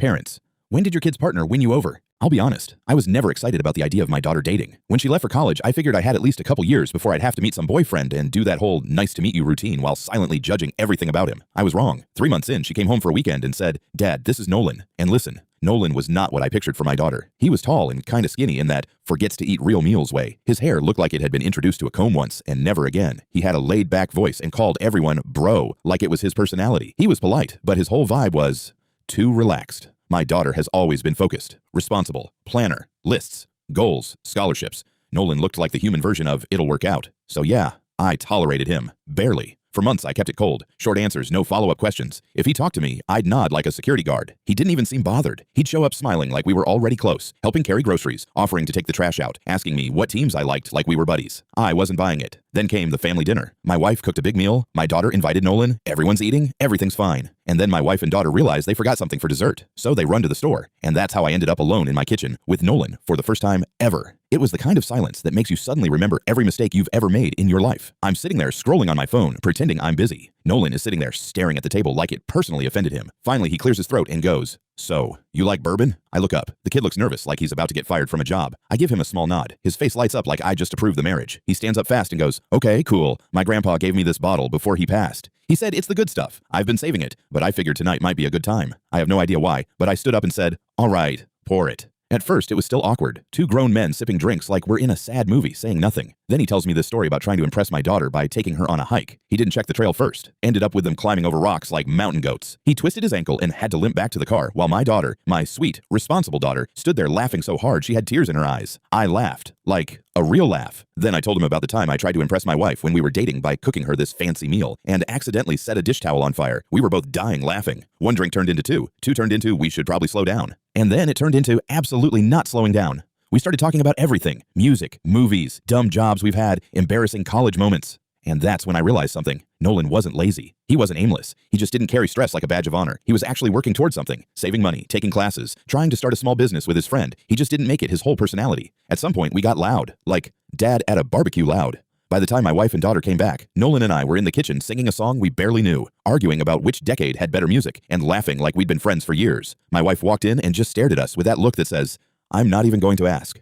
Parents. When did your kid's partner win you over? I'll be honest, I was never excited about the idea of my daughter dating. When she left for college, I figured I had at least a couple years before I'd have to meet some boyfriend and do that whole nice to meet you routine while silently judging everything about him. I was wrong. 3 months in, she came home for a weekend and said, "Dad, this is Nolan." And listen, Nolan was not what I pictured for my daughter. He was tall and kinda skinny in that forgets to eat real meals way. His hair looked like it had been introduced to a comb once and never again. He had a laid-back voice and called everyone bro like it was his personality. He was polite, but his whole vibe was too relaxed. My daughter has always been focused, responsible, planner, lists, goals, scholarships. Nolan looked like the human version of it'll work out. So yeah, I tolerated him. Barely. For months, I kept it cold. Short answers, no follow-up questions. If he talked to me, I'd nod like a security guard. He didn't even seem bothered. He'd show up smiling like we were already close, helping carry groceries, offering to take the trash out, asking me what teams I liked like we were buddies. I wasn't buying it. Then came the family dinner. My wife cooked a big meal. My daughter invited Nolan. Everyone's eating. Everything's fine. And then my wife and daughter realized they forgot something for dessert. So they run to the store. And that's how I ended up alone in my kitchen with Nolan for the first time ever. It was the kind of silence that makes you suddenly remember every mistake you've ever made in your life. I'm sitting there scrolling on my phone, pretending I'm busy. Nolan is sitting there staring at the table like it personally offended him. Finally, he clears his throat and goes, "So, you like bourbon?" I look up. The kid looks nervous like he's about to get fired from a job. I give him a small nod. His face lights up like I just approved the marriage. He stands up fast and goes, "Okay, cool. My grandpa gave me this bottle before he passed. He said it's the good stuff. I've been saving it, but I figured tonight might be a good time." I have no idea why, but I stood up and said, "All right, pour it." At first, it was still awkward. Two grown men sipping drinks like we're in a sad movie, saying nothing. Then he tells me this story about trying to impress my daughter by taking her on a hike. He didn't check the trail first. Ended up with them climbing over rocks like mountain goats. He twisted his ankle and had to limp back to the car while my daughter, my sweet, responsible daughter, stood there laughing so hard she had tears in her eyes. I laughed. Like a real laugh. Then I told him about the time I tried to impress my wife when we were dating by cooking her this fancy meal and accidentally set a dish towel on fire. We were both dying laughing. One drink turned into two. Two turned into we should probably slow down. And then it turned into absolutely not slowing down. We started talking about everything. Music, movies, dumb jobs we've had, embarrassing college moments. And that's when I realized something. Nolan wasn't lazy. He wasn't aimless. He just didn't carry stress like a badge of honor. He was actually working towards something, saving money, taking classes, trying to start a small business with his friend. He just didn't make it his whole personality. At some point, we got loud, like dad at a barbecue loud. By the time my wife and daughter came back, Nolan and I were in the kitchen singing a song we barely knew, arguing about which decade had better music, and laughing like we'd been friends for years. My wife walked in and just stared at us with that look that says, "I'm not even going to ask."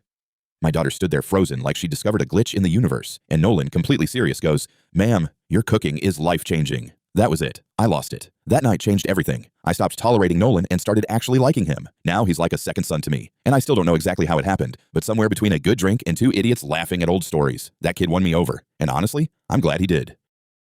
My daughter stood there frozen like she discovered a glitch in the universe, and Nolan, completely serious, goes, "Ma'am, your cooking is life-changing." That was it. I lost it. That night changed everything. I stopped tolerating Nolan and started actually liking him. Now he's like a second son to me. And I still don't know exactly how it happened, but somewhere between a good drink and two idiots laughing at old stories, that kid won me over. And honestly, I'm glad he did.